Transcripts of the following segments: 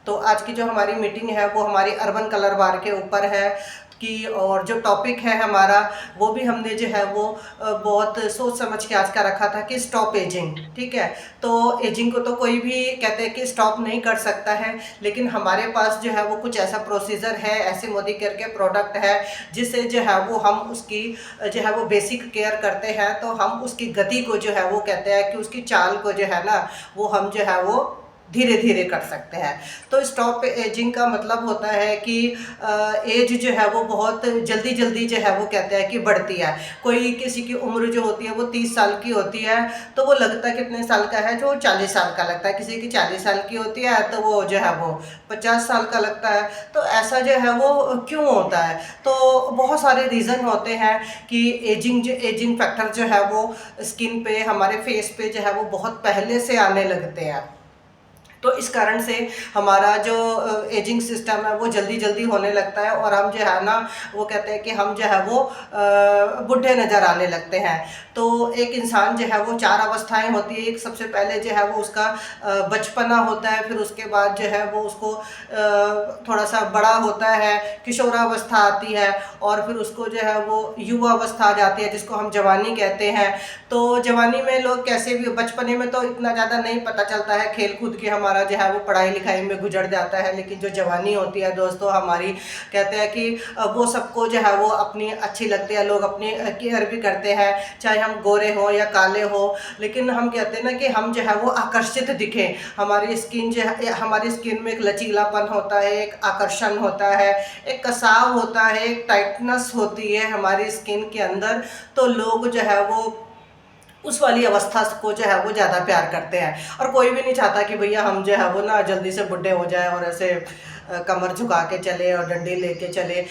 तो आज की जो हमारी मीटिंग है वो हमारी अर्बन कलर बार के ऊपर है कि, और जो टॉपिक है हमारा वो भी हमने जो है वो बहुत सोच समझ के आज का रखा था कि स्टॉप एजिंग। ठीक है, तो एजिंग को तो कोई भी कहते हैं कि स्टॉप नहीं कर सकता है, लेकिन हमारे पास जो है वो कुछ ऐसा प्रोसीजर है, ऐसे मोदी केयर के प्रोडक्ट है जिससे जो है वो हम उसकी जो है वो बेसिक केयर करते हैं। तो हम उसकी गति को जो है वो कहते हैं कि उसकी चाल को जो है ना वो हम जो है वो धीरे धीरे कर सकते हैं। तो स्टॉप एजिंग का मतलब होता है कि एज जो है वो बहुत जल्दी जल्दी जो है वो कहते हैं कि बढ़ती है। कोई किसी की उम्र जो होती है वो 30 साल की होती है तो वो लगता है कितने साल का है, जो 40 साल का लगता है। किसी की 40 साल की होती है तो वो जो है वो 50 साल का लगता है। तो ऐसा जो है वो क्यों होता है? तो बहुत सारे रीज़न होते हैं कि एजिंग फैक्टर जो है वो स्किन पे, हमारे फेस पे जो है वो बहुत पहले से आने लगते हैं। तो इस कारण से हमारा जो एजिंग सिस्टम है वो जल्दी जल्दी होने लगता है और हम जो है ना वो कहते हैं कि हम जो है वो बूढ़े नज़र आने लगते हैं। तो एक इंसान जो है वो 4 अवस्थाएं होती है। एक सबसे पहले जो है वो उसका बचपना होता है, फिर उसके बाद जो है वो उसको थोड़ा सा बड़ा होता है, किशोरावस्था आती है, और फिर उसको जो है वो युवा अवस्था आ जाती है जिसको हम जवानी कहते हैं। तो जवानी में लोग कैसे भी, बचपने में तो इतना ज़्यादा नहीं पता चलता है, खेल कूद के हमारा जो है वो पढ़ाई लिखाई में गुजर जाता है। लेकिन जो जवानी होती है दोस्तों हमारी, कहते हैं कि वो सबको जो है वो अपनी अच्छी लगती है, लोग अपनी केयर भी करते हैं, चाहे हम गोरे हों या काले हों। लेकिन हम कहते हैं ना कि हम जो है वो आकर्षित दिखें। हमारी स्किन जो है, हमारी स्किन में एक लचीलापन होता है, एक आकर्षण होता है, एक कसाव होता है, एक टाइटनेस होती है हमारी स्किन के अंदर। तो लोग जो है वो उस वाली अवस्था को जो है वो ज़्यादा प्यार करते हैं। और कोई भी नहीं चाहता कि भैया हम जो है वो ना जल्दी से बुढ़े हो जाए और ऐसे कमर झुका के चले और डंडी लेके चले।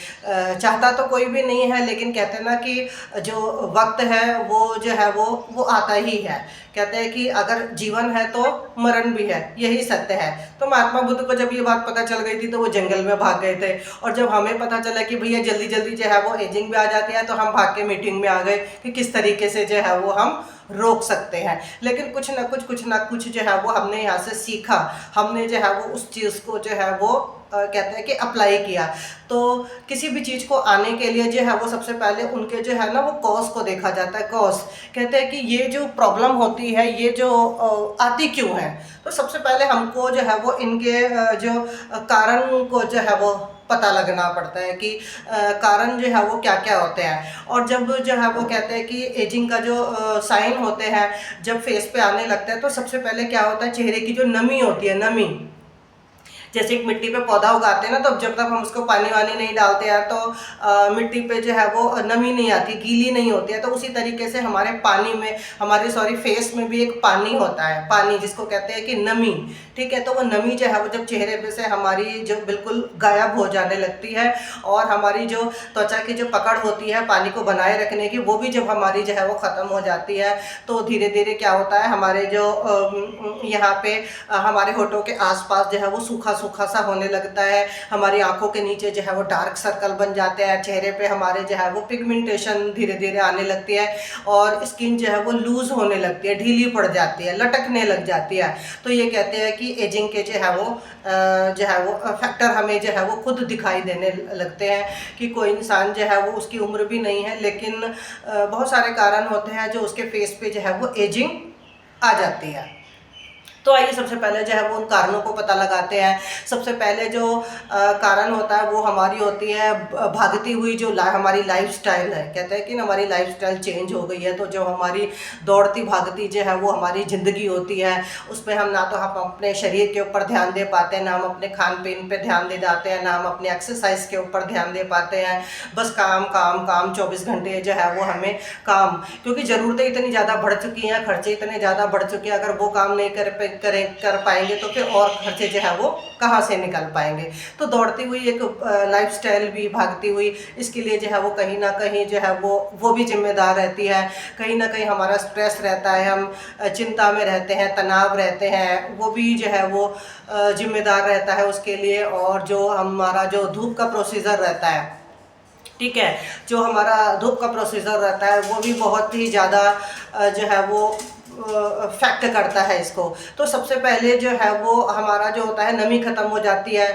चाहता तो कोई भी नहीं है, लेकिन कहते हैं ना कि जो वक्त है वो जो है वो आता ही है। कहते हैं कि अगर जीवन है तो मरण भी है, यही सत्य है। तो महात्मा बुद्ध को जब ये बात पता चल गई थी तो वो जंगल में भाग गए थे, और जब हमें पता चला कि भैया जल्दी जल्दी जो है वो एजिंग भी आ जाती है तो हम भाग के मीटिंग में आ गए कि किस तरीके से जो है वो हम रोक सकते हैं। लेकिन कुछ ना कुछ जो है वो हमने यहाँ से सीखा, हमने जो है वो उस चीज़ को जो है वो कहते हैं कि अप्लाई किया। तो किसी भी चीज़ को आने के लिए जो है वो सबसे पहले उनके जो है ना वो कॉज को देखा जाता है। कॉज कहते हैं कि ये जो प्रॉब्लम होती है ये जो आती क्यों है। तो सबसे पहले हमको जो है वो इनके जो कारण को जो है वो पता लगना पड़ता है कि कारण जो है वो क्या क्या होते हैं। और जब जो है वो कहते हैं कि एजिंग का जो साइन होते हैं जब फेस पे आने लगते हैं तो सबसे पहले क्या होता है, चेहरे की जो नमी होती है, नमी, जैसे एक मिट्टी पे पौधा उगाते हैं ना, तो जब तक हम उसको पानी वानी नहीं डालते हैं तो मिट्टी पे जो है वो नमी नहीं आती, गीली नहीं होती है। तो उसी तरीके से हमारे पानी में, हमारे फेस में भी एक पानी होता है, पानी जिसको कहते हैं कि नमी। ठीक है, तो वो नमी जो है वो जब चेहरे पे से हमारी जो बिल्कुल गायब हो जाने लगती है, और हमारी जो त्वचा की जो पकड़ होती है पानी को बनाए रखने की, वो भी जब हमारी जो है वो ख़त्म हो जाती है, तो धीरे धीरे क्या होता है, हमारे जो यहाँ पे हमारे होठों के आसपास जो है वो सूखा सूखा सा होने लगता है। हमारी आंखों के नीचे जो है वो डार्क सर्कल बन जाते हैं, चेहरे पे हमारे जो है वो पिगमेंटेशन धीरे धीरे आने लगती है, और स्किन जो है वो लूज होने लगती है, ढीली पड़ जाती है, लटकने लग जाती है। तो ये कहते हैं कि एजिंग के जो है वो फैक्टर हमें जो है वो खुद दिखाई देने लगते हैं कि कोई इंसान जो है वो उसकी उम्र भी नहीं है, लेकिन बहुत सारे कारण होते हैं जो उसके फेस पे जो है वो एजिंग आ जाती है। तो आइए सबसे पहले जो है वो उन कारणों को पता लगाते हैं। सबसे पहले जो कारण होता है वो हमारी होती है भागती हुई जो हमारी लाइफस्टाइल है। कहते हैं कि हमारी लाइफस्टाइल चेंज हो गई है, तो जो हमारी दौड़ती भागती जो है वो हमारी ज़िंदगी होती है, उसमें हम ना तो हम अपने शरीर के ऊपर ध्यान दे पाते हैं, ना हम अपने खान पीन पे ध्यान दे जाते हैं, ना हम अपने एक्सरसाइज के ऊपर ध्यान दे पाते हैं। बस काम काम काम 24 घंटे जो है वो हमें काम, क्योंकि ज़रूरतें इतनी ज़्यादा बढ़ चुकी हैं, खर्चे इतने ज़्यादा बढ़ चुके हैं, अगर वो काम नहीं कर पाएंगे तो फिर और खर्चे जो है वो कहाँ से निकल पाएंगे। तो दौड़ती हुई एक लाइफस्टाइल भी भागती हुई, इसके लिए जो है वो कहीं ना कहीं जो है वो भी जिम्मेदार रहती है। कहीं ना कहीं हमारा स्ट्रेस रहता है, हम चिंता में रहते हैं, तनाव रहते हैं, वो भी जो है वो जिम्मेदार रहता है उसके लिए। और जो हमारा जो धूप का प्रोसीजर रहता है, ठीक है, जो हमारा धूप का प्रोसीजर रहता है वो भी बहुत ही ज़्यादा जो है वो फैक्ट करता है इसको। तो सबसे पहले जो है वो हमारा जो होता है नमी ख़त्म हो जाती है,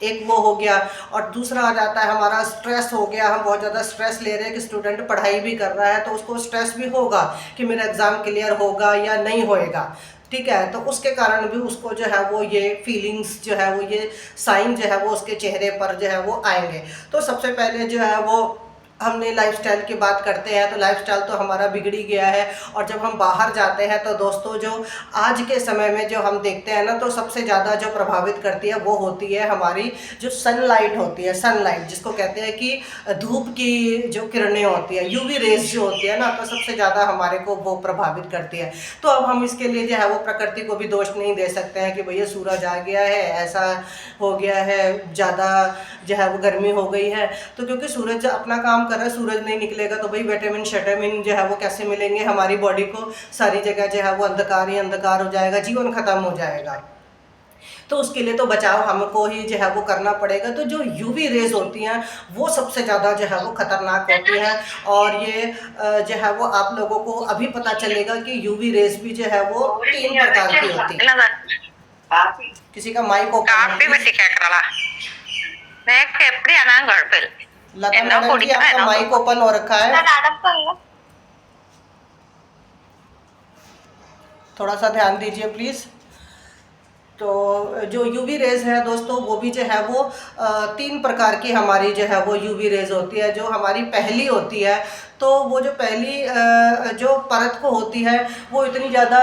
एक वो हो गया। और दूसरा आ जाता है हमारा स्ट्रेस हो गया, हम बहुत ज़्यादा स्ट्रेस ले रहे हैं कि स्टूडेंट पढ़ाई भी कर रहा है तो उसको स्ट्रेस भी होगा कि मेरा एग्ज़ाम क्लियर होगा या नहीं होएगा, ठीक है। तो उसके कारण भी उसको जो है वो ये फीलिंग्स जो है वो ये साइन जो है वो उसके चेहरे पर जो है वो आएंगे। तो सबसे पहले जो है वो हमने लाइफस्टाइल की बात करते हैं तो लाइफस्टाइल तो हमारा बिगड़ ही गया है। और जब हम बाहर जाते हैं तो दोस्तों जो आज के समय में जो हम देखते हैं ना, तो सबसे ज़्यादा जो प्रभावित करती है वो होती है हमारी जो सनलाइट होती है, सनलाइट जिसको कहते हैं कि धूप की जो किरणें होती है, यूवी रेज जो होती है ना, तो सबसे ज़्यादा हमारे को वो प्रभावित करती है। तो अब हम इसके लिए जो है वो प्रकृति को भी दोष नहीं दे सकते हैं कि भैया सूरज आ गया है, ऐसा हो गया है, ज़्यादा जो है वो गर्मी हो गई है। तो क्योंकि सूरज अपना काम कर रहा है, सूरज नहीं निकलेगा तो भाई विटामिन शटामिन जो है वो कैसे मिलेंगे हमारी बॉडी को, सारी जगह जो है वो अंधकार ही अंधकार हो जाएगा, जीवन खत्म हो जाएगा। तो उसके लिए तो बचाव हमको ही जो है वो करना पड़ेगा। तो जो यूवी रेज होती हैं वो सबसे ज़्यादा जो है वो ख़तरनाक होती हैं। और ये जो है वो आप लोगों को अभी पता चलेगा कि यूवी रेज भी जो है वो 3 प्रकार की होती है। किसी का माइक ओपन लता मैडम जी, आपका माइक ओपन हो रखा है, थोड़ा सा ध्यान दीजिए प्लीज़। तो जो यूवी रेज़ है दोस्तों वो भी जो है वो 3 प्रकार की हमारी जो है वो यूवी रेज़ होती है। जो हमारी पहली होती है तो वो जो पहली जो परत को होती है वो इतनी ज़्यादा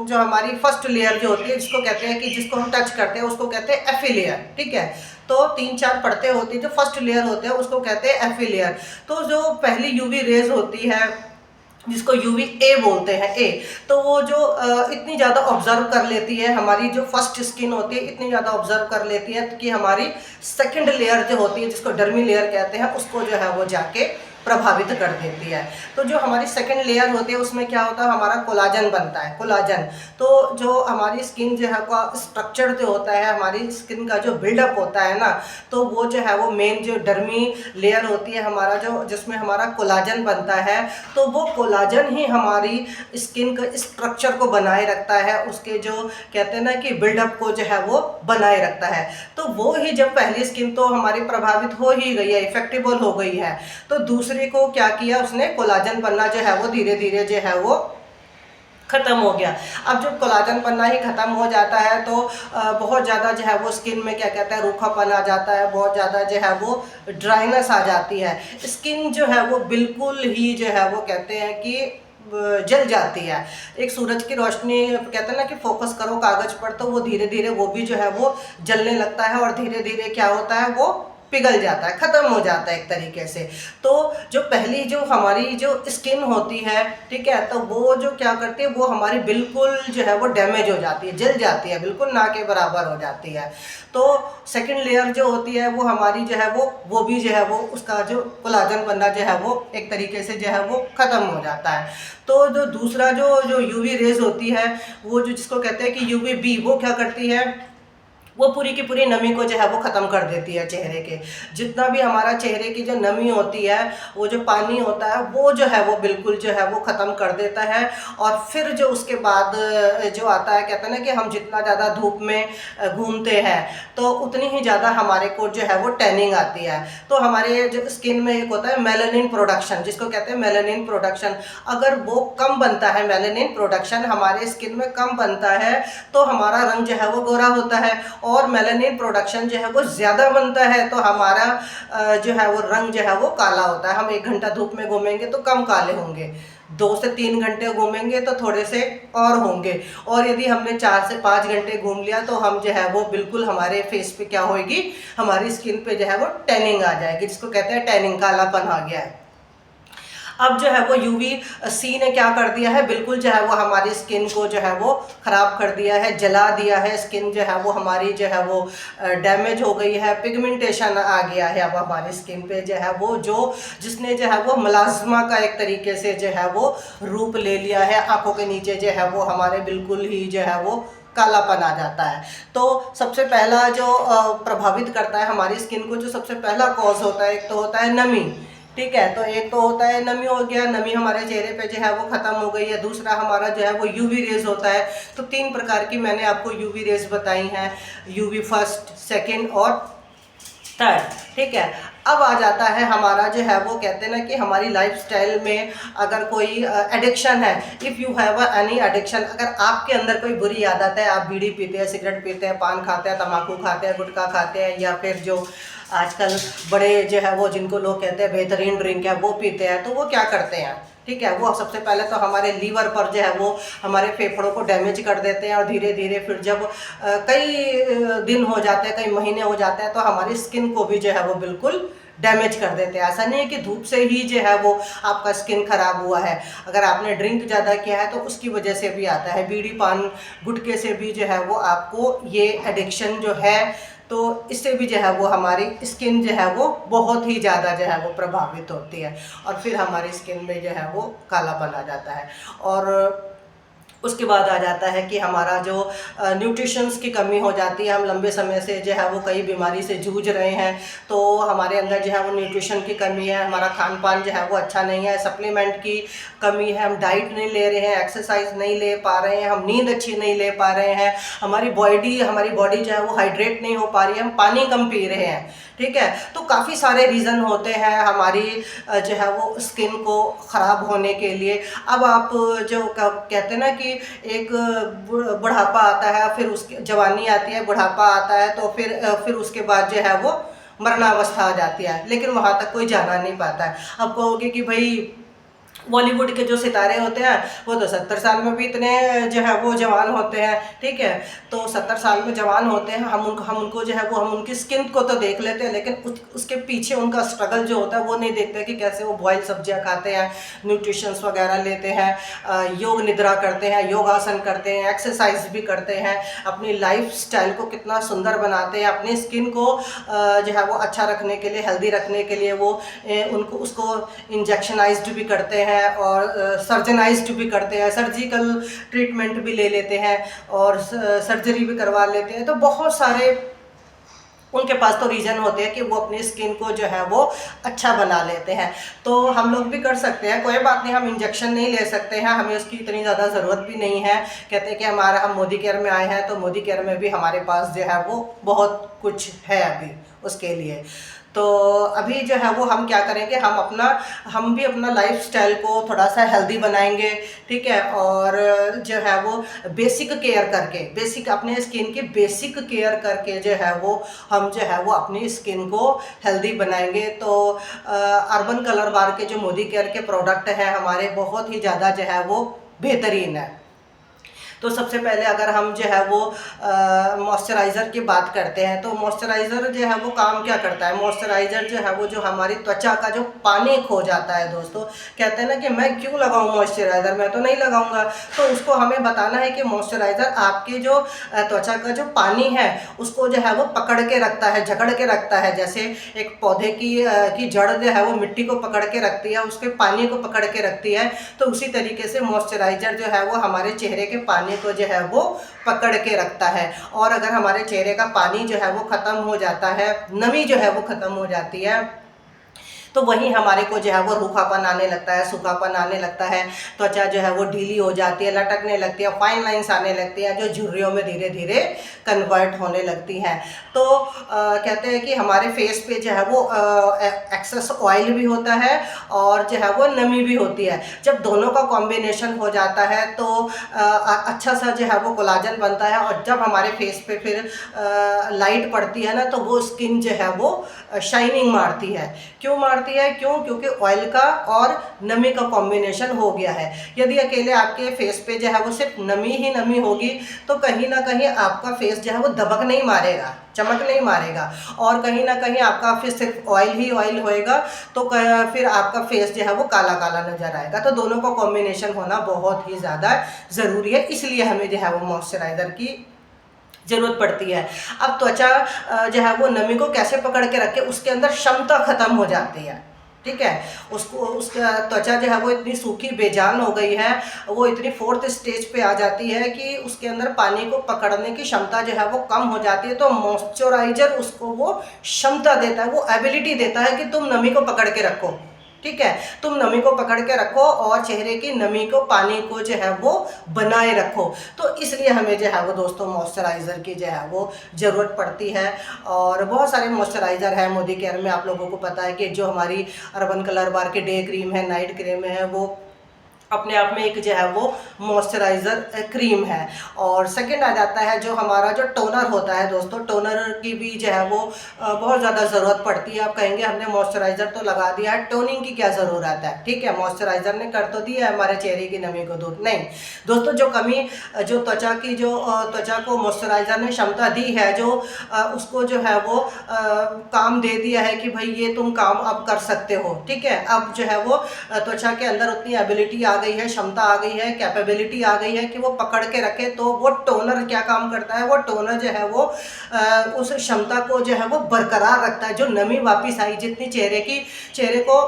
जो हमारी फर्स्ट लेयर जो होती है जिसको कहते हैं कि जिसको हम टच करते हैं उसको कहते हैं एफी लेयर, ठीक है। तो 3-4 परतें होती है, जो फर्स्ट लेयर होते हैं उसको कहते हैं एफी लेयर। तो जो पहली यूवी रेज़ होती है जिसको यूवी ए बोलते हैं, ए, तो वो जो इतनी ज़्यादा ऑब्जर्व कर लेती है, हमारी जो फर्स्ट स्किन होती है इतनी ज़्यादा ऑब्जर्व कर लेती है कि हमारी सेकंड लेयर जो होती है जिसको डर्मी लेयर कहते हैं उसको जो है वो जाके प्रभावित कर देती है। तो जो हमारी सेकंड लेयर होती है उसमें क्या होता है, हमारा कोलाजन बनता है, कोलाजन। तो जो हमारी स्किन जो है का स्ट्रक्चर जो होता है, हमारी स्किन का जो बिल्डअप होता है ना, तो वो जो है वो मेन जो डर्मी लेयर होती है हमारा जो जिसमें हमारा कोलाजन बनता है, तो वो कोलाजन ही हमारी स्किन का स्ट्रक्चर को बनाए रखता है, उसके जो कहते हैं ना कि बिल्डअप को जो है वो बनाए रखता है। तो वो ही जब पहली स्किन तो हमारी प्रभावित हो ही गई है, इफेक्टेबल हो गई है, तो दूसरी को क्या किया उसने, कोलाजन बनना जो है वो धीरे धीरे जो है वो खत्म हो गया। अब जब कोलाजन बनना ही खत्म हो जाता है तो बहुत ज़्यादा जो है वो स्किन में क्या कहते हैं रूखापन आ जाता है, बहुत ज़्यादा जो है वो ड्राइनेस आ जाती है, स्किन जो है वो बिल्कुल ही जो है वो कहते हैं कि जल जाती है। एक सूरज की रोशनी कहते हैं ना कि फोकस करो कागज़ पर, तो वो धीरे धीरे वो भी जो है वो जलने लगता है और धीरे धीरे क्या होता है वो पिघल जाता है, ख़त्म हो जाता है एक तरीके से। तो जो पहली जो हमारी जो स्किन होती है, ठीक है, तो वो जो क्या करती है वो हमारी बिल्कुल जो है वो डैमेज हो जाती है, जल जाती है, बिल्कुल ना के बराबर हो जाती है। तो सेकंड लेयर जो होती है वो हमारी जो है वो भी जो है वो उसका जो कोलाजन बनना जो है वो एक तरीके से जो है वो ख़त्म हो जाता है। तो जो दूसरा जो यूवी रेज होती है वो जो जिसको कहते हैं कि यूवी बी, वो क्या करती है वो पूरी की पूरी नमी को जो है वो ख़त्म कर देती है चेहरे के। जितना भी हमारा चेहरे की जो नमी होती है, वो जो पानी होता है वो जो है वो बिल्कुल जो है वो ख़त्म कर देता है। और फिर जो उसके बाद जो आता है, कहते हैं ना कि हम जितना ज़्यादा धूप में घूमते हैं तो उतनी ही ज़्यादा हमारे को जो है वो टैनिंग आती है। तो हमारे जो स्किन में एक होता है मेलानिन प्रोडक्शन, जिसको कहते हैं मेलानिन प्रोडक्शन, अगर वो कम बनता है, मेलानिन प्रोडक्शन हमारे स्किन में कम बनता है तो हमारा रंग जो है वो गोरा होता है। और मेलानिन प्रोडक्शन जो है वो ज़्यादा बनता है तो हमारा जो है वो रंग जो है वो काला होता है। हम 1 घंटा धूप में घूमेंगे तो कम काले होंगे, 2 से 3 घंटे घूमेंगे तो थोड़े से और होंगे, और यदि हमने 4 से 5 घंटे घूम लिया तो हम जो है वो बिल्कुल हमारे फेस पे क्या होगी, हमारी स्किन पे जो है वो टैनिंग आ जाएगी, जिसको कहते हैं टैनिंग, कालापन आ गया है। अब जो है वो यूवी सी ने क्या कर दिया है, बिल्कुल जो है वो हमारी स्किन को जो है वो ख़राब कर दिया है, जला दिया है, स्किन जो है वो हमारी जो है वो डैमेज हो गई है, पिगमेंटेशन आ गया है अब हमारी स्किन पे जो है वो, जो जिसने जो है वो मलाज़मा का एक तरीके से जो है वो रूप ले लिया है। आँखों के नीचे जो है वो हमारे बिल्कुल ही जो है वो कालापन आ जाता है। तो सबसे पहला जो प्रभावित करता है हमारी स्किन को, जो सबसे पहला कॉज होता है, एक तो होता है नमी, ठीक है। तो एक तो होता है नमी, हो गया नमी हमारे चेहरे पे जो है वो ख़त्म हो गई है। दूसरा हमारा जो है वो यूवी रेज़ होता है। तो 3 प्रकार की मैंने आपको यूवी रेज़ बताई हैं, यूवी फर्स्ट, सेकंड और थर्ड। ठीक है। अब आ जाता है हमारा जो है वो, कहते हैं ना कि हमारी लाइफस्टाइल में अगर कोई एडिक्शन है, if you have any addiction, अगर आपके अंदर कोई बुरी आदत है, आप बीड़ी पीते हैं, सिगरेट पीते हैं, पान खाते हैं, तम्बाकू खाते हैं, गुटखा खाते हैं, या फिर जो आजकल बड़े जो है वो जिनको लोग कहते हैं बेहतरीन ड्रिंक है वो पीते हैं, तो वो क्या करते हैं? ठीक है, वो सबसे पहले तो हमारे लीवर पर जो है वो हमारे फेफड़ों को डैमेज कर देते हैं, और धीरे धीरे फिर जब कई दिन हो जाते हैं, कई महीने हो जाते हैं, तो हमारी स्किन को भी जो है वो बिल्कुल डैमेज कर देते हैं। ऐसा नहीं है कि धूप से ही जो है वो आपका स्किन खराब हुआ है, अगर आपने ड्रिंक ज़्यादा किया है तो उसकी वजह से भी आता है, बीड़ी पान गुटखे से भी जो है वो आपको ये एडिक्शन जो है, तो इससे भी जो है वो हमारी स्किन जो है वो बहुत ही ज़्यादा जो है वो प्रभावित होती है, और फिर हमारी स्किन में जो है वो कालापन आ जाता है। और उसके बाद आ जाता है कि हमारा जो न्यूट्रिशंस की कमी हो जाती है, हम लंबे समय से जो है वो कई बीमारी से जूझ रहे हैं, तो हमारे अंदर जो है वो न्यूट्रिशन की कमी है, हमारा खान पान जो है वो अच्छा नहीं है, सप्लीमेंट की कमी है, हम डाइट नहीं ले रहे हैं, एक्सरसाइज नहीं ले पा रहे हैं, हम नींद अच्छी नहीं ले पा रहे हैं, हमारी बॉडी जो है वो हाइड्रेट नहीं हो पा रही है, हम पानी कम पी रहे हैं। ठीक है। तो काफ़ी सारे रीज़न होते हैं हमारी जो है वो स्किन को ख़राब होने के लिए। अब आप जो कहते हैं ना कि एक बुढ़ापा आता है, फिर उसकी जवानी आती है, बुढ़ापा आता है, तो फिर उसके बाद जो है वो मरणावस्था आ जाती है, लेकिन वहाँ तक कोई जाना नहीं पाता है। अब कहोगे कि भाई बॉलीवुड के जो सितारे होते हैं वो तो 70 साल में भी इतने जो है वो जवान होते हैं। ठीक है। तो 70 साल में जवान होते हैं, हम उनको जो है वो हम उनकी स्किन को तो देख लेते हैं, लेकिन उसके पीछे उनका स्ट्रगल जो होता है वो नहीं देखते कि कैसे वो बॉयल सब्जियां खाते हैं, न्यूट्रिशंस वगैरह लेते हैं, योग निद्रा करते हैं, योगासन करते हैं, एक्सरसाइज भी करते हैं, अपनी लाइफ स्टाइल को कितना सुंदर बनाते हैं, अपनी स्किन को जो है वो अच्छा रखने के लिए, हेल्दी रखने के लिए वो उसको इंजेक्शनाइज्ड भी करते हैं और सर्जनाइज्ड भी करते हैं, सर्जिकल ट्रीटमेंट भी ले लेते हैं और सर्जरी भी करवा लेते हैं। तो बहुत सारे उनके पास तो रीज़न होते हैं कि वो अपनी स्किन को जो है वो अच्छा बना लेते हैं। तो हम लोग भी कर सकते हैं, कोई बात नहीं, हम इंजेक्शन नहीं ले सकते हैं, हमें उसकी इतनी ज़्यादा ज़रूरत भी नहीं है। कहते हैं कि हम मोदी केयर में आए हैं, तो मोदी केयर में भी हमारे पास जो है वो बहुत कुछ है अभी उसके लिए। तो अभी जो है वो हम क्या करेंगे, हम भी अपना लाइफस्टाइल को थोड़ा सा हेल्दी बनाएंगे। ठीक है। और जो है वो बेसिक अपने स्किन की बेसिक केयर करके जो है वो हम जो है वो अपनी स्किन को हेल्दी बनाएंगे। तो अर्बन कलर बार के जो मोदी केयर के प्रोडक्ट हैं हमारे, बहुत ही ज़्यादा जो है वो बेहतरीन है। तो सबसे पहले अगर हम जो है वो मॉइस्चराइज़र की बात करते हैं, तो मॉइस्चराइज़र जो है वो काम क्या करता है? मॉइस्चराइज़र जो है वो जो हमारी त्वचा का जो पानी खो जाता है, दोस्तों कहते हैं ना कि मैं क्यों लगाऊं मॉइस्चराइज़र, मैं तो नहीं लगाऊंगा। तो उसको हमें बताना है कि मॉइस्चराइज़र आपके जो त्वचा का जो पानी है उसको जो है वो पकड़ के रखता है, जकड़ के रखता है। जैसे एक पौधे की जड़ जो है वो मिट्टी को पकड़ के रखती है, उसके पानी को पकड़ के रखती है, तो उसी तरीके से मॉइस्चराइज़र जो है वो हमारे चेहरे के पानी को जो है वो पकड़ के रखता है। और अगर हमारे चेहरे का पानी जो है वो ख़त्म हो जाता है, नमी जो है वो ख़त्म हो जाती है, तो वहीं हमारे को जो है वो रूखापन आने लगता है, सूखापन आने लगता है, त्वचा जो है वो ढीली हो जाती है, लटकने लगती है, फाइन लाइंस आने लगती हैं, जो झुर्रियों में धीरे धीरे कन्वर्ट होने लगती हैं। तो कहते हैं कि हमारे फेस पे जो है वो एक्सेस ऑयल भी होता है और जो है वो नमी भी होती है। जब दोनों का कॉम्बिनेशन हो जाता है तो अच्छा सा जो है वो कोलाजन बनता है, और जब हमारे फेस पे फिर लाइट पड़ती है ना, तो वो स्किन जो है वो शाइनिंग मारती है। क्यों मारती है? क्योंकि ऑयल का और नमी का कॉम्बिनेशन हो गया है। यदि अकेले आपके फेस पे जो है वो सिर्फ नमी ही नमी होगी, तो कहीं ना कहीं आपका फेस जो है वो दबक नहीं मारेगा, चमक नहीं मारेगा, और कहीं ना कहीं आपका फेस सिर्फ ऑयल ही ऑयल होएगा, तो फिर आपका फेस जो है वो काला काला नजर आएगा। तो दोनों का कॉम्बिनेशन होना बहुत ही ज़्यादा ज़रूरी है, इसलिए हमें जो है वो मॉइस्चराइज़र की ज़रूरत पड़ती है। अब त्वचा जो है वो नमी को कैसे पकड़ के रखे, उसके अंदर क्षमता ख़त्म हो जाती है। ठीक है। उसका त्वचा जो है वो इतनी सूखी बेजान हो गई है, वो इतनी 4th स्टेज पे आ जाती है कि उसके अंदर पानी को पकड़ने की क्षमता जो है वो कम हो जाती है। तो मॉइस्चराइज़र उसको वो क्षमता देता है, वो एबिलिटी देता है कि तुम नमी को पकड़ के रखो। ठीक है। तुम नमी को पकड़ के रखो और चेहरे की नमी को, पानी को जो है वो बनाए रखो। तो इसलिए हमें जो है वो दोस्तों मॉइस्चराइज़र की जो है वो ज़रूरत पड़ती है। और बहुत सारे मॉइस्चराइज़र है मोदी केयर में, आप लोगों को पता है कि जो हमारी अर्बन कलर बार की डे क्रीम है, नाइट क्रीम है, वो अपने आप में एक जो है वो मॉइस्चराइज़र क्रीम है। और सेकंड आ जाता है जो हमारा जो टोनर होता है दोस्तों, टोनर की भी जो है वो बहुत ज़्यादा ज़रूरत पड़ती है। आप कहेंगे हमने मॉइस्चराइज़र तो लगा दिया है, टोनिंग की क्या ज़रूरत है, ठीक है। मॉइस्चराइज़र ने कर तो दिया है हमारे चेहरे की नमी को दूर, नहीं दोस्तों, जो कमी जो त्वचा की जो त्वचा को मॉइस्चराइज़र ने क्षमता दी है, जो उसको जो है वो काम दे दिया है कि भाई ये तुम काम अब कर सकते हो, ठीक है। अब जो है वो त्वचा के अंदर उतनी एबिलिटी आ गई है, क्षमता आ गई है, कैपेबिलिटी आ गई है कि वो पकड़ के रखे। तो वो टोनर क्या काम करता है, वो टोनर जो है वो उस क्षमता को जो है वो बरकरार रखता है। जो नमी वापस आई, जितनी चेहरे को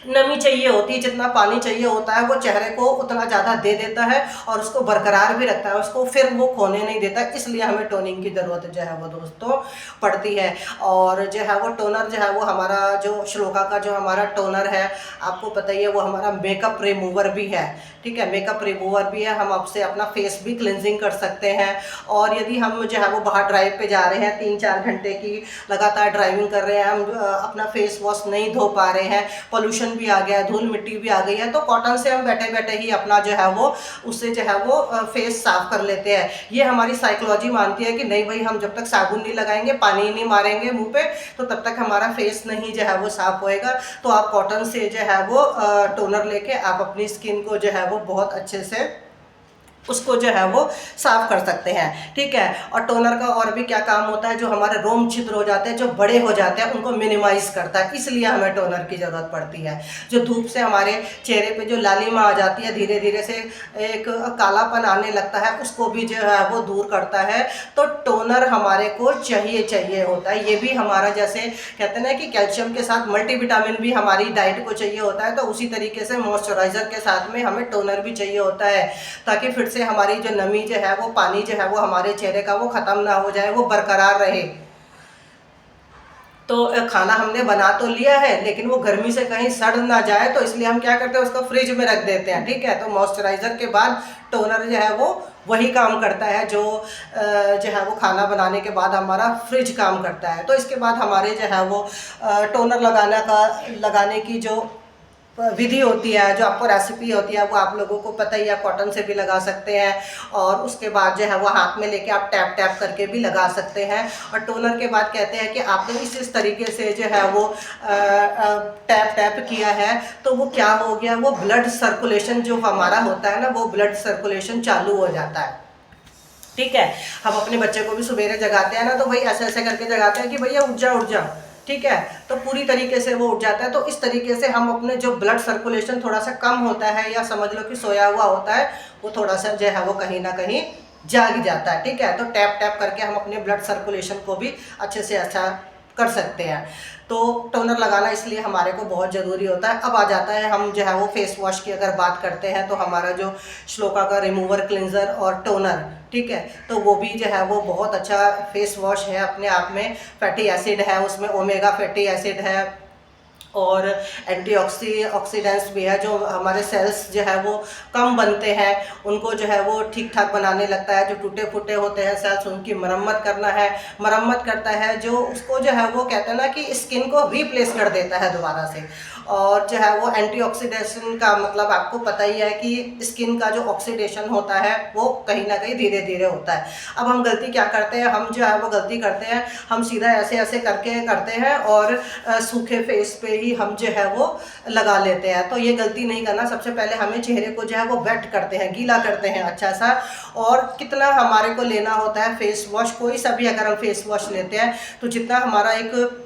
नमी चाहिए होती है, जितना पानी चाहिए होता है, वो चेहरे को उतना ज़्यादा दे देता है और उसको बरकरार भी रखता है, उसको फिर वो खोने नहीं देता। इसलिए हमें टोनिंग की ज़रूरत जो है वो दोस्तों पड़ती है। और जो है वो टोनर जो है वो हमारा जो श्लोका का जो हमारा टोनर है, आपको पता ही है, वो हमारा मेकअप रिमूवर भी है, ठीक है। मेकअप रिमूवर भी है, हम आपसे अपना फेस भी क्लिनजिंग कर सकते हैं। और यदि हम जो है वो बाहर ड्राइव पे जा रहे हैं, 3-4 घंटे की लगातार ड्राइविंग कर रहे हैं, हम अपना फेस वॉश नहीं धो पा रहे हैं, पोल्यूशन भी आ गया, धूल मिट्टी भी आ गई है, तो कॉटन से हम बैठे बैठे ही अपना जो है वो उससे जो है वो फेस साफ कर लेते हैं। ये हमारी साइकोलॉजी मानती है कि नहीं भाई, हम जब तक साबुन नहीं लगाएंगे, पानी नहीं मारेंगे मुंह पे, तो तब तक हमारा फेस नहीं जो है वो साफ होएगा। तो आप कॉटन से जो है वो टोनर लेके आप अपनी स्किन को जो है वो बहुत अच्छे से उसको जो है वो साफ कर सकते हैं, ठीक है। और टोनर का और भी क्या काम होता है, जो हमारे रोम छिद्र हो जाते हैं, जो बड़े हो जाते हैं, उनको मिनिमाइज करता है। इसलिए हमें टोनर की ज़रूरत पड़ती है। जो धूप से हमारे चेहरे पे जो लालिमा आ जाती है, धीरे धीरे से एक कालापन आने लगता है, उसको भी जो है वो दूर करता है। तो टोनर हमारे को चाहिए होता है। ये भी हमारा, जैसे कहते हैं ना कि कैल्शियम के साथ मल्टीविटामिन भी हमारी डाइट को चाहिए होता है, तो उसी तरीके से मॉइस्चराइज़र के साथ में हमें टोनर भी चाहिए होता है, ताकि फिर से हमारी जो नमी जो है वो, पानी जो है वो हमारे चेहरे का वो खत्म ना हो जाए, वो बरकरार रहे। तो खाना हमने बना तो लिया है, लेकिन वो गर्मी से कहीं सड़ ना जाए, तो इसलिए हम क्या करते हैं, उसको फ्रिज में रख देते हैं, ठीक है। तो मॉइस्चराइज़र के बाद टोनर जो है वो वही काम करता है जो है वो खाना बनाने के बाद हमारा फ्रिज काम करता है। तो इसके बाद हमारे जो है वो टोनर लगाने की जो विधि होती है, जो आपको रेसिपी होती है, वो आप लोगों को पता ही है, कॉटन से भी लगा सकते हैं। और उसके बाद जो है वो हाथ में लेके आप टैप टैप करके भी लगा सकते हैं। और टोनर के बाद कहते हैं कि आपने इस तरीके से जो है वो टैप टैप किया है, तो वो क्या हो गया, वो ब्लड सर्कुलेशन जो हमारा होता है ना, वो ब्लड सर्कुलेशन चालू हो जाता है, ठीक है। हम अपने बच्चे को भी सवेरे जगाते हैं ना, तो भाई ऐसे ऐसे करके जगाते हैं कि भैया उठ जा उठ जा, ठीक है। तो पूरी तरीके से वो उठ जाता है। तो इस तरीके से हम अपने जो ब्लड सर्कुलेशन थोड़ा सा कम होता है, या समझ लो कि सोया हुआ होता है, वो थोड़ा सा जो है वो कहीं ना कहीं जाग जाता है, ठीक है। तो टैप टैप करके हम अपने ब्लड सर्कुलेशन को भी अच्छे से अच्छा कर सकते हैं। तो टोनर लगाना इसलिए हमारे को बहुत ज़रूरी होता है। अब आ जाता है, हम जो है वो फेस वॉश की अगर बात करते हैं, तो हमारा जो श्लोका का रिमूवर, क्लिनजर और टोनर, ठीक है, तो वो भी जो है वो बहुत अच्छा फेस वॉश है अपने आप में। फैटी एसिड है उसमें, ओमेगा फैटी एसिड है, और ऑक्सीडेंट्स भी है, जो हमारे सेल्स जो है वो कम बनते हैं, उनको जो है वो ठीक ठाक बनाने लगता है। जो टूटे फूटे होते हैं सेल्स, उनकी मरम्मत करता है। जो उसको जो है वो कहते हैं ना कि स्किन को रिप्लेस कर देता है दोबारा से। और जो है वो एंटीऑक्सीडेशन का मतलब आपको पता ही है कि स्किन का जो ऑक्सीडेशन होता है वो कहीं ना कहीं धीरे धीरे होता है। अब हम गलती क्या करते हैं, हम जो है वो गलती करते हैं, हम सीधा ऐसे ऐसे करके करते हैं और सूखे फेस पे ही हम जो है वो लगा लेते हैं। तो ये गलती नहीं करना। सबसे पहले हमें चेहरे को जो है वो वेट करते हैं, गीला करते हैं अच्छा सा। और कितना हमारे को लेना होता है फेस वॉश, कोई सा भी अगर हम फेस वॉश लेते हैं, तो जितना हमारा एक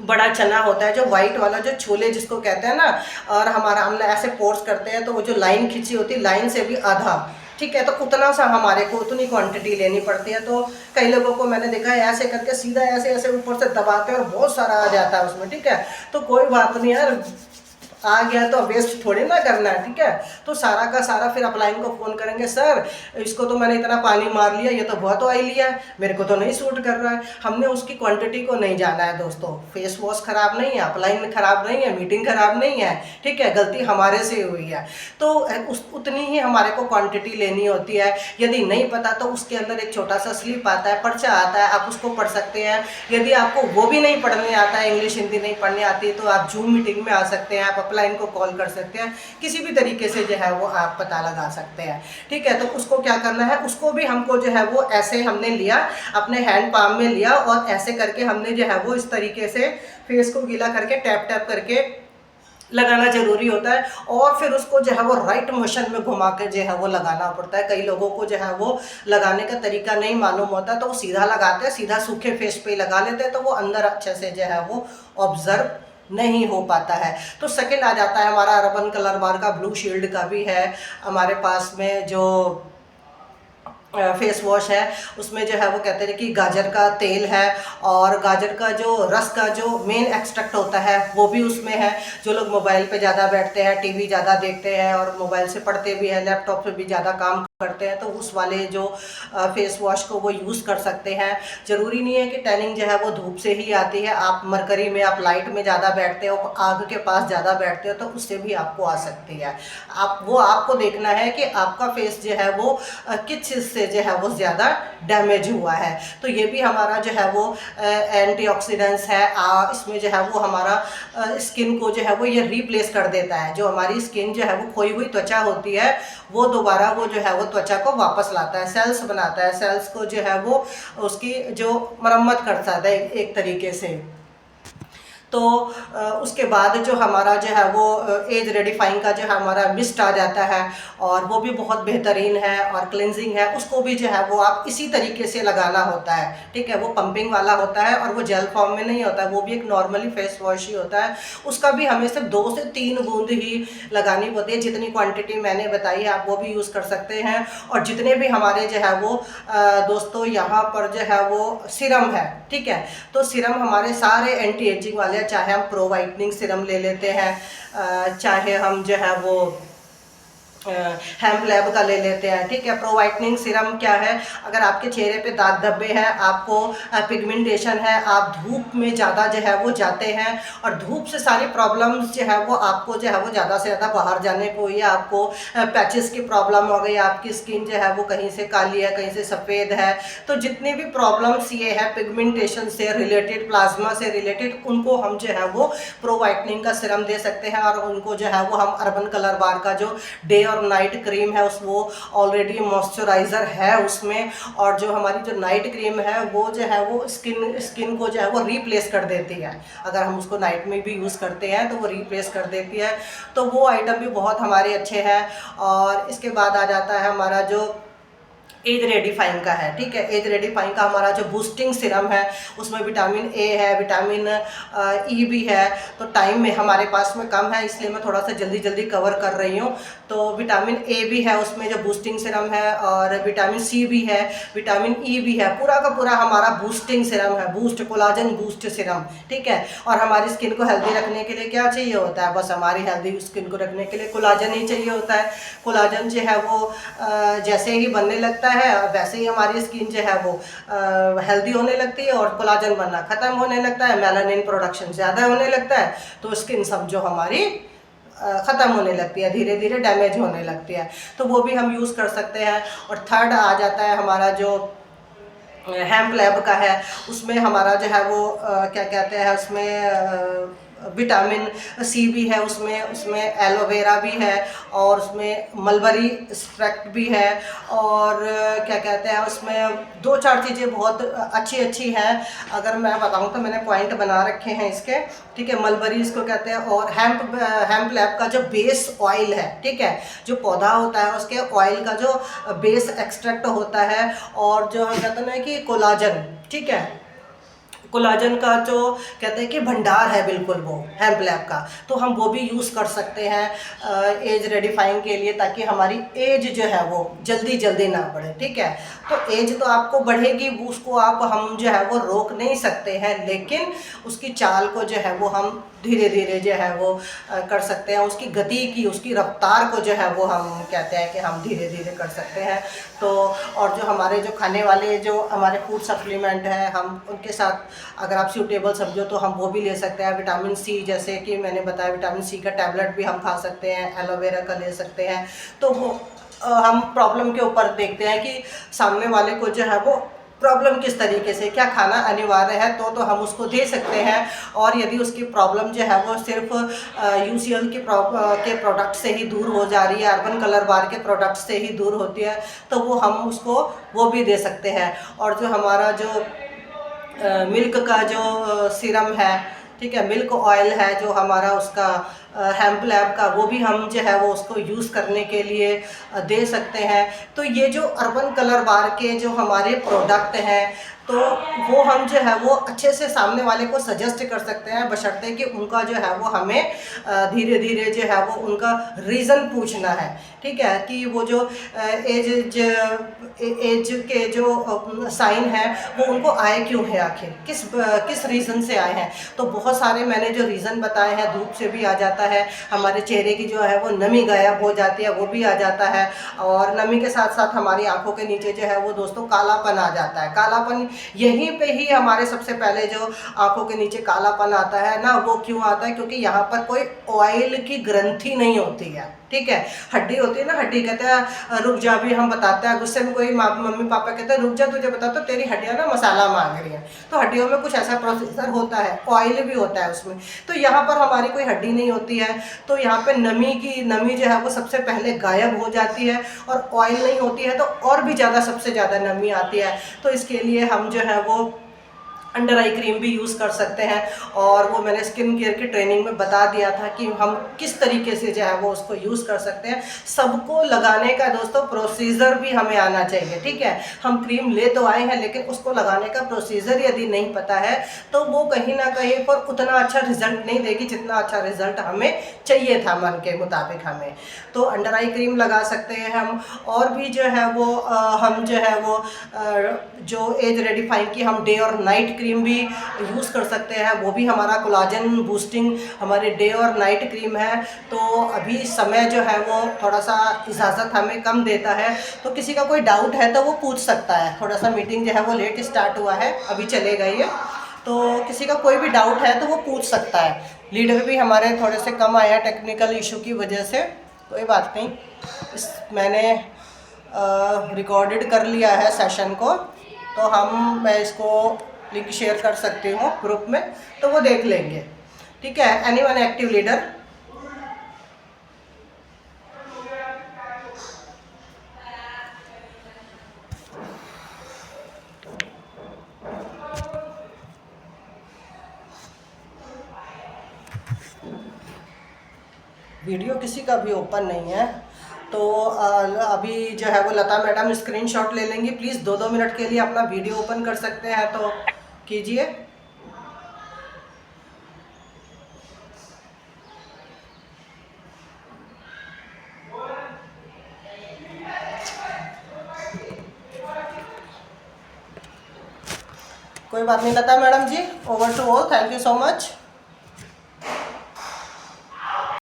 बड़ा चना होता है, जो वाइट वाला, जो छोले जिसको कहते हैं ना, और हमारा हम ऐसे पोर्स करते हैं, तो वो जो लाइन खींची होती है, लाइन से भी आधा, ठीक है। तो उतना सा हमारे को उतनी क्वांटिटी लेनी पड़ती है। तो कई लोगों को मैंने देखा है ऐसे करके सीधा ऐसे ऐसे ऊपर से दबाते हैं और बहुत सारा आ जाता है उसमें, ठीक है। तो कोई बात नहीं यार, आ गया तो वेस्ट थोड़ी ना करना है, ठीक है। तो सारा का सारा फिर अपलाइन को फ़ोन करेंगे, सर इसको तो मैंने इतना पानी मार लिया, ये तो बहुत ऑयल लिया है, मेरे को तो नहीं सूट कर रहा है। हमने उसकी क्वांटिटी को नहीं जाना है दोस्तों। फेस वॉश ख़राब नहीं है, अपलाइन ख़राब नहीं है, मीटिंग ख़राब नहीं है, ठीक है, गलती हमारे से हुई है। तो उतनी ही हमारे को क्वांटिटी लेनी होती है। यदि नहीं पता तो उसके अंदर एक छोटा सा स्लिप आता है, पर्चा आता है, आप उसको पढ़ सकते हैं। यदि आपको वो भी नहीं पढ़ने आता है, इंग्लिश हिंदी नहीं पढ़ने आती, तो आप जूम मीटिंग में आ सकते हैं, आप अपलाइन को कॉल कर सकते हैं, किसी भी तरीके से जो है वो आप पता लगा सकते हैं, ठीक है। तो उसको क्या करना है, उसको भी हमको जो है वो ऐसे हमने लिया, अपने हैंड पाम में लिया और ऐसे करके हमने जो है वो इस तरीके से फेस को गीला करके टैप टैप करके लगाना जरूरी होता है। और फिर उसको जो है वो राइट मोशन में घुमा के जो है वो लगाना पड़ता है। कई लोगों को जो है वो लगाने का तरीका नहीं मालूम होता, तो वो सीधा लगाते हैं, सीधा सूखे फेस पे लगा लेते हैं, तो वो अंदर अच्छे से जो है वो ऑब्जर्व नहीं हो पाता है। तो सेकंड आ जाता है हमारा अर्बन कलर बार का, ब्लू शील्ड का भी है हमारे पास में। जो फेस वॉश है उसमें जो है वो कहते हैं कि गाजर का तेल है और गाजर का जो रस का जो मेन एक्सट्रैक्ट होता है वो भी उसमें है। जो लोग मोबाइल पे ज़्यादा बैठते हैं, टीवी ज़्यादा देखते हैं और मोबाइल से पढ़ते भी हैं, लैपटॉप पे भी ज़्यादा काम करते हैं, तो उस वाले जो फेस वॉश को वो यूज़ कर सकते हैं। ज़रूरी नहीं है कि टैनिंग जो है वो धूप से ही आती है। आप मरकरी में, आप लाइट में ज़्यादा बैठते हो, आग के पास ज़्यादा बैठते हो, तो उससे भी आपको आ सकती है। आपको देखना है कि आपका फेस जो है वो किस चीज़ से जो है वो ज़्यादा डैमेज हुआ है। तो ये भी हमारा जो है वो एंटीऑक्सीडेंट्स है। इसमें जो है वो हमारा स्किन को जो है वो ये रिप्लेस कर देता है। जो हमारी स्किन जो है वो खोई हुई त्वचा होती है वो दोबारा वो जो है वो त्वचा को वापस लाता है, सेल्स बनाता है, सेल्स को जो है वो उसकी जो मरम्मत करता है एक तरीके से। तो उसके बाद जो हमारा जो है वो एज रेडिफाइंग का जो हमारा मिस्ट आ जाता है और वो भी बहुत बेहतरीन है और क्लिनजिंग है। उसको भी जो है वो आप इसी तरीके से लगाना होता है, ठीक है। वो पंपिंग वाला होता है और वो जेल फॉर्म में नहीं होता है, वो भी एक नॉर्मली फेस वॉश ही होता है। उसका भी हमें सिर्फ 2 से 3 बूंद ही लगानी होती है। जितनी क्वांटिटी मैंने बताई है आप वो भी यूज़ कर सकते हैं। और जितने भी हमारे जो है वो दोस्तों यहाँ पर जो है वो सिरम है, ठीक है। तो सिरम हमारे सारे एंटी एजिंग वाले, चाहे हम प्रो वाइटनिंग सिरम ले लेते हैं, चाहे हम जो है वो हेम्प लैब का ले लेते हैं, ठीक है। प्रो वाइटनिंग सिरम क्या है, अगर आपके चेहरे पे दाग धब्बे हैं, आपको पिगमेंटेशन है, आप धूप में ज़्यादा जो है वो जाते हैं और धूप से सारी प्रॉब्लम्स जो है वो आपको जो है वो ज़्यादा से ज़्यादा बाहर जाने को, या आपको पैचेस की प्रॉब्लम हो गई, आपकी स्किन जो है वो कहीं से काली है, कहीं से सफ़ेद है, तो जितनी भी प्रॉब्लम्स ये है पिगमेंटेशन से रिलेटेड, प्लाज्मा से रिलेटेड, उनको हम जो है वो प्रो वाइटनिंग का सिरम दे सकते हैं। और उनको जो है वो हम अर्बन कलर बार का जो डे और नाइट क्रीम है वो ऑलरेडी मॉइस्चराइज़र है उसमें, और जो हमारी जो नाइट क्रीम है वो जो है वो स्किन को जो है वो रिप्लेस कर देती है। अगर हम उसको नाइट में भी यूज़ करते हैं तो वो रिप्लेस कर देती है। तो वो आइटम भी बहुत हमारे अच्छे हैं। और इसके बाद आ जाता है हमारा जो एज रेडिफाइंग का है, ठीक है। एज रेडिफाइंग का हमारा जो बूस्टिंग सिरम है उसमें विटामिन ए है, विटामिन ई भी है। तो टाइम में हमारे पास में कम है इसलिए मैं थोड़ा सा जल्दी जल्दी कवर कर रही हूँ। तो विटामिन ए भी है उसमें जो बूस्टिंग सिरम है, और विटामिन सी भी है, विटामिन ई भी है। पूरा का पूरा हमारा बूस्टिंग सिरम है, बूस्ट कोलाजन बूस्ट सिरम, ठीक है। और हमारी स्किन को हेल्दी रखने के लिए क्या चाहिए होता है, बस हमारी हेल्दी स्किन को रखने के लिए कोलाजन ही चाहिए होता है। कोलाजन जो है वो जैसे ही बनने लगता है वैसे ही हमारी स्किन जो है वो हेल्दी होने लगती है, और कोलाजन बनना ख़त्म होने लगता है, मेलानिन प्रोडक्शन ज़्यादा होने लगता है, तो स्किन सब जो हमारी ख़त्म होने लगती है, धीरे धीरे डैमेज होने लगती है। तो वो भी हम यूज़ कर सकते हैं। और थर्ड आ जाता है हमारा जो हेम्प लैब का है, उसमें हमारा जो है वो क्या कहते हैं, उसमें विटामिन सी भी है, उसमें एलोवेरा भी है, और उसमें मलबरी एक्सट्रैक्ट भी है, और क्या कहते हैं उसमें 2-4 चीज़ें बहुत अच्छी हैं। अगर मैं बताऊं तो मैंने पॉइंट बना रखे हैं इसके, ठीक है। मलबरी इसको कहते हैं। और हेम्प लैब का जो बेस ऑयल है, ठीक है, जो पौधा होता है उसके ऑयल का जो बेस एक्सट्रैक्ट होता है, और जो हम कहते हैं कि कोलाजन, ठीक है, कोलाजन का जो कहते हैं कि भंडार है बिल्कुल वो हेम्प लैब का, तो हम वो भी यूज़ कर सकते हैं एज रेडिफाइंग के लिए, ताकि हमारी एज जो है वो जल्दी जल्दी ना बढ़े। ठीक है, तो एज तो आपको बढ़ेगी, उसको हम जो है वो रोक नहीं सकते हैं, लेकिन उसकी चाल को जो है वो हम धीरे धीरे जो है वो कर सकते हैं। उसकी गति की, उसकी रफ्तार को जो है वो हम कहते हैं कि हम धीरे धीरे कर सकते हैं। तो और जो हमारे जो खाने वाले जो हमारे फूड सप्लीमेंट हैं, हम उनके साथ अगर आप सूटेबल समझो तो हम वो भी ले सकते हैं। विटामिन सी, जैसे कि मैंने बताया, विटामिन सी का टैबलेट भी हम खा सकते हैं, एलोवेरा का ले सकते हैं। तो वो हम प्रॉब्लम के ऊपर देखते हैं कि सामने वाले को जो है वो प्रॉब्लम किस तरीके से, क्या खाना अनिवार्य है तो हम उसको दे सकते हैं। और यदि उसकी प्रॉब्लम जो है वो सिर्फ यूसीएल के प्रोडक्ट से ही दूर हो जा रही है, अर्बन कलर बार के प्रोडक्ट से ही दूर होती है, तो वो हम उसको वो भी दे सकते हैं। और जो हमारा जो मिल्क का जो सीरम है, ठीक है, मिल्क ऑयल है जो हमारा उसका हेम्प लैब का, वो भी हम जो है वो उसको यूज़ करने के लिए दे सकते हैं। तो ये जो अर्बन कलर बार के जो हमारे प्रोडक्ट हैं, तो वो हम जो है वो अच्छे से सामने वाले को सजेस्ट कर सकते हैं, बशर्ते कि उनका जो है वो हमें धीरे धीरे जो है वो उनका रीज़न पूछना है। ठीक है, कि वो जो एज के जो साइन है वो उनको आए क्यों है, आखिर किस रीज़न से आए हैं। तो बहुत सारे मैंने जो रीज़न बताए हैं, धूप से भी आ जाता है, हमारे चेहरे की जो है वो नमी गायब हो जाती है, वो भी आ जाता है। और नमी के साथ साथ हमारी आंखों के नीचे जो है वो दोस्तों कालापन आ जाता है। कालापन यहीं पे ही हमारे सबसे पहले जो आंखों के नीचे कालापन आता है ना, वो क्यों आता है, क्योंकि यहाँ पर कोई ऑयल की ग्रंथि नहीं होती है। ठीक है, हड्डी होती है ना, हड्डी कहते हैं रुक जा, भी हम बताते हैं, गुस्से में कोई मम्मी पापा कहते हैं रुक जा, तुझे बता तो तेरी हड्डियाँ ना मसाला मांग रही हैं। तो हड्डियों में कुछ ऐसा प्रोसेसर होता है, ऑयल भी होता है उसमें। तो यहाँ पर हमारी कोई हड्डी नहीं होती है, तो यहाँ पे नमी जो है वो सबसे पहले गायब हो जाती है। और ऑयल नहीं होती है तो और भी ज़्यादा, सबसे ज़्यादा नमी आती है। तो इसके लिए हम जो है वो अंडर आई क्रीम भी यूज़ कर सकते हैं। और वो मैंने स्किन केयर की ट्रेनिंग में बता दिया था कि हम किस तरीके से जो है वो उसको यूज़ कर सकते हैं। सबको लगाने का दोस्तों प्रोसीजर भी हमें आना चाहिए। ठीक है, हम क्रीम ले तो आए हैं, लेकिन उसको लगाने का प्रोसीजर यदि नहीं पता है तो वो कहीं ना कहीं पर उतना अच्छा रिजल्ट नहीं देगी जितना अच्छा रिजल्ट हमें चाहिए था मन के मुताबिक हमें। तो अंडर आई क्रीम लगा सकते हैं हम। और भी जो है वो हम जो है वो जो एज रेडिफाइंग की हम डे और नाइट क्रीम भी यूज़ कर सकते हैं। वो भी हमारा कोलाजन बूस्टिंग हमारे डे और नाइट क्रीम है। तो अभी समय जो है वो थोड़ा सा इजाज़त हमें कम देता है, तो किसी का कोई डाउट है तो वो पूछ सकता है। थोड़ा सा मीटिंग जो है वो लेट स्टार्ट हुआ है, अभी चलेगा ये, तो किसी का कोई भी डाउट है तो वो पूछ सकता है। लीडर भी हमारे थोड़े से कम आया टेक्निकल इशू की वजह से, कोई बात नहीं। मैंने रिकॉर्डेड कर लिया है सेशन को, तो मैं इसको लिंक शेयर कर सकती हूँ ग्रुप में, तो वो देख लेंगे। ठीक है, एनीवन एक्टिव लीडर? वीडियो किसी का भी ओपन नहीं है, तो अभी जो है वो लता मैडम स्क्रीनशॉट ले लेंगी। प्लीज़ 2-2 मिनट के लिए अपना वीडियो ओपन कर सकते हैं तो कीजिए। कोई बात नहीं Lata madam ji, over to all, thank you so much.